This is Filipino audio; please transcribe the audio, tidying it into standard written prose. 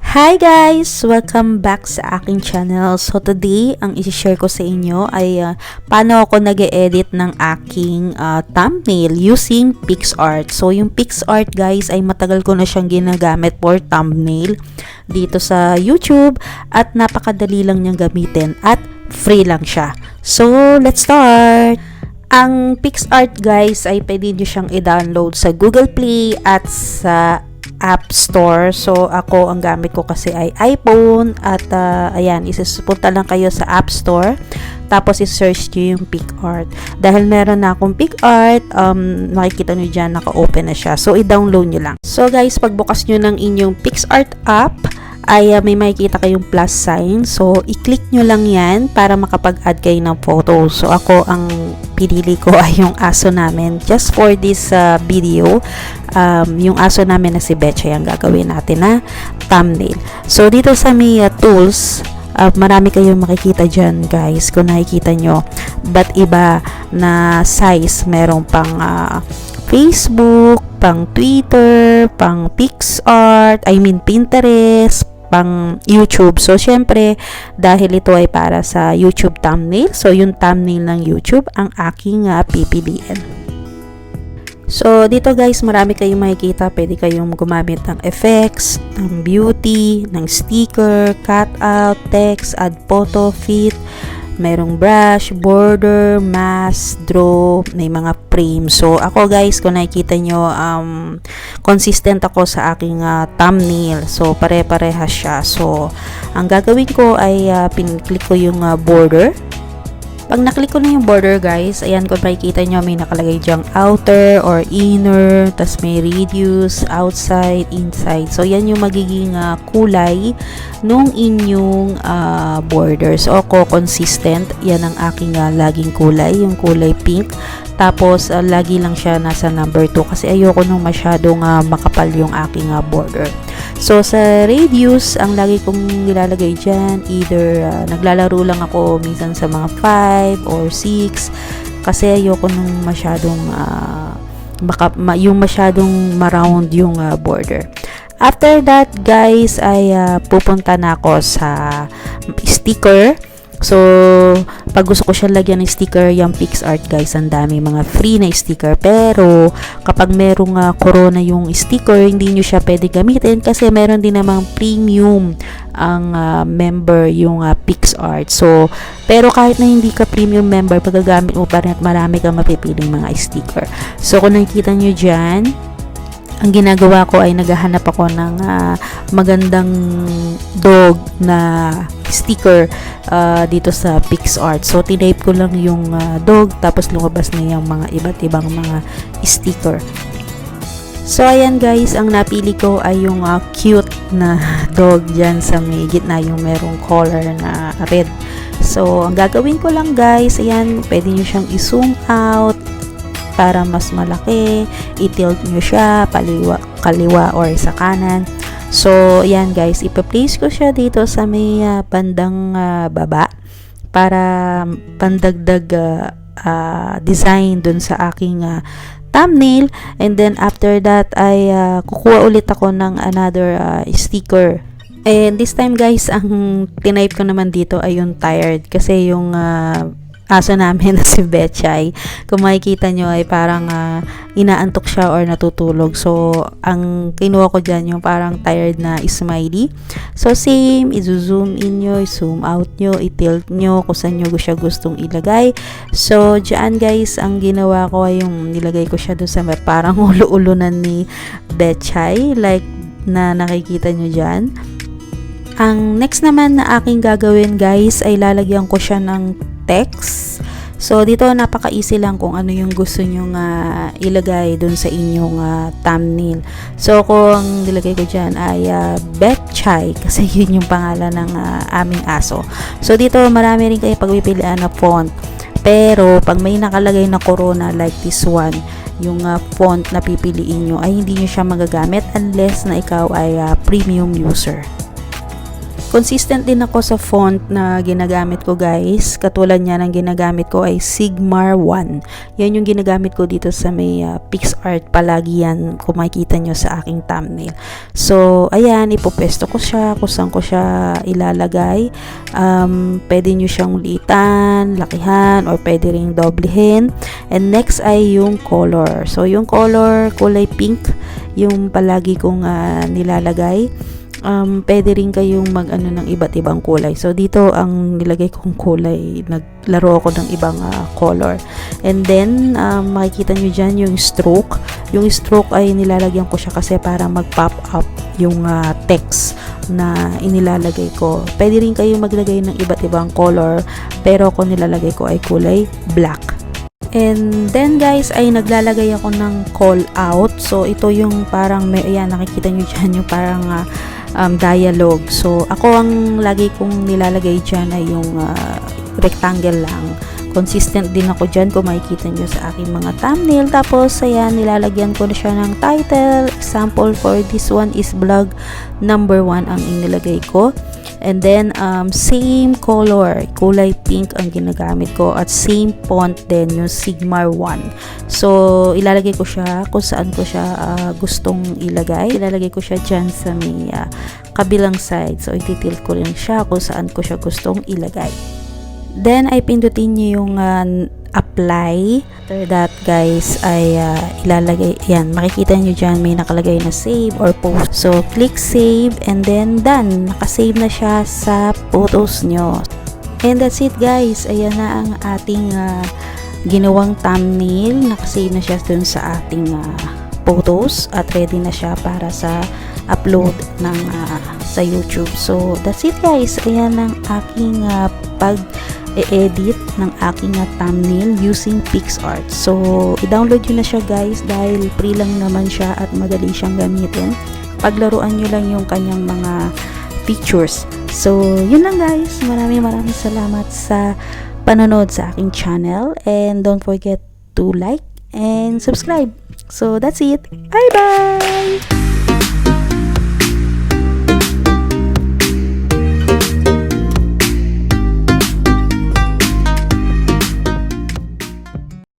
Hi guys! Welcome back sa aking channel. So today, ang isi-share ko sa inyo ay paano ako nag-edit ng aking thumbnail using Picsart. So yung Picsart guys ay matagal ko na siyang ginagamit for thumbnail dito sa YouTube at napakadali lang niyang gamitin at free lang siya. So let's start! Ang Picsart guys ay pwede nyo siyang i-download sa Google Play at sa App Store. So ako ang gamit ko kasi ay iPhone at ayan, punta lang kayo sa App Store tapos i-search nyo yung Picsart. Dahil meron na akong Picsart, makikita nyo dyan, naka-open na siya. So i-download nyo lang. So guys, pagbukas nyo ng inyong Picsart app ay may makikita kayong plus sign. So i-click nyo lang yan para makapag-add kayo ng photo. So ako ang pinili ko ay yung aso namin. Just for this video, yung aso namin na si Betchay ang gagawin natin na thumbnail. So dito sa may tools, marami kayong makikita dyan guys kung nakikita nyo. But iba na size, merong pang Facebook, pang Twitter, pang Picsart, Pinterest, pang YouTube. So, syempre, dahil ito ay para sa YouTube thumbnail, so yung thumbnail ng YouTube ang aking pipiliin. So, dito guys, marami kayong makikita. Pwede kayong gumamit ng effects, ng beauty, ng sticker, cutout, text, add photo, fit, merong brush, border, mask, draw, may mga frame. So, ako guys, kung nakikita nyo, consistent ako sa aking thumbnail. So, pare-parehas siya. So, ang gagawin ko ay piniklik ko yung border. Pag naklik ko na yung border guys, ayan, kung makikita nyo, may nakalagay dyang outer or inner, tas may radius, outside, inside. So, yan yung magiging kulay nung inyong border. So, ako consistent. Yan ang aking laging kulay, yung kulay pink. Tapos, lagi lang siya nasa number 2 kasi ayoko nung masyadong makapal yung aking border. So, sa radius, ang lagi kong nilalagay dyan, either naglalaro lang ako minsan sa mga 5 or 6 kasi ayoko nung masyadong yung masyadong ma-round yung border. After that, guys, ay pupunta na ako sa sticker. So, pag gusto ko siya lagyan ng sticker, yung Picsart guys, ang dami mga free na sticker. Pero, kapag merong corona yung sticker, hindi nyo siya pwede gamitin kasi meron din namang premium ang member yung Picsart. So, pero kahit na hindi ka premium member, pagagamit mo pa rin at marami kang mapipiling mga sticker. So, kung nakikita nyo dyan, ang ginagawa ko ay naghahanap ako ng magandang dog na sticker dito sa Picsart. So, tinape ko lang yung dog tapos lumabas na yung mga iba't ibang mga sticker. So, ayan guys, ang napili ko ay yung cute na dog dyan sa may gitna, yung merong color na red. So, ang gagawin ko lang guys, ayan, pwede nyo siyang i-zoom out para mas malaki, i-tilt nyo siya kaliwa or sa kanan. So, yan guys, ipa-place ko siya dito sa may bandang baba para pandagdag design dun sa aking thumbnail. And then after that ay kukuha ulit ako ng another sticker. And this time guys, ang tinype ko naman dito ay yung tired kasi yung aso namin na si Betchay, kung makikita nyo ay parang inaantok siya or natutulog. So, ang kinuha ko dyan yung parang tired na smiley. So, same, i-zoom in nyo, i-zoom out nyo, i-tilt nyo kung saan nyo siya gustong ilagay. So, dyan guys, ang ginawa ko ay yung nilagay ko siya doon sa parang ulo-ulunan ni Betchay, like na nakikita nyo dyan. Ang next naman na aking gagawin guys ay lalagyan ko siya ng text. So, dito napaka-easy lang kung ano yung gusto nyong ilagay dun sa inyong thumbnail. So, kung nilagay ko dyan ay Betchay kasi yun yung pangalan ng aming aso. So, dito marami rin kayo pagpipilian na font. Pero, pag may nakalagay na corona like this one, yung font na pipiliin nyo ay hindi nyo siya magagamit unless na ikaw ay premium user. Consistent din ako sa font na ginagamit ko guys. Katulad niya ng ginagamit ko ay Sigma 1. Yan yung ginagamit ko dito sa may Picsart. Palagi yan kung makikita nyo sa aking thumbnail. So, ayan, ipopwesto ko siya. Kung saan ko siya ilalagay. Pwede nyo siyang liitan, lakihan, or pwede ring doblehin. And next ay yung color. So, yung color, kulay pink, yung palagi kong nilalagay. Pwede rin kayong mag-ano ng iba't ibang kulay. So, dito ang nilagay kong kulay, naglaro ako ng ibang color. And then, makikita nyo dyan yung stroke. Yung stroke ay nilalagyan ko siya kasi para mag-pop up yung text na inilalagay ko. Pwede rin kayong maglagay ng iba't ibang color, pero ako nilalagay ko ay kulay black. And then guys, ay naglalagay ako ng call out. So, ito yung parang, ayan, nakikita nyo dyan yung parang dialogue. So, ako ang lagi kong nilalagay dyan ay yung rectangle lang. Consistent din ako dyan kung makikita nyo sa aking mga thumbnail. Tapos, ayan, nilalagyan ko na siya ng title. Example for this one is vlog number 1 ang inilagay ko. And then, same color, kulay pink ang ginagamit ko at same font din, yung Sigma 1. So, ilalagay ko siya kung saan ko siya gustong ilagay. Ilalagay ko siya dyan sa may kabilang side. So, ititilt ko rin siya kung saan ko siya gustong ilagay. Then, ay pindutin nyo yung apply. After that guys ay ilalagay, yan, makikita nyo dyan may nakalagay na save or post. So click save and then done, nakasave na siya sa photos nyo. And that's it guys, ayan na ang ating ginawang thumbnail. Nakasave na siya dun sa ating photos at ready na siya para sa upload ng sa YouTube. So that's it guys, ayan ang aking pag-edit ng aking thumbnail using Picsart. So, i-download nyo na siya guys dahil free lang naman siya at madali siyang gamitin. Paglaruan nyo lang yung kanyang mga features. So, yun lang guys. Maraming salamat sa panonood sa aking channel. And don't forget to like and subscribe. So, that's it. Bye-bye!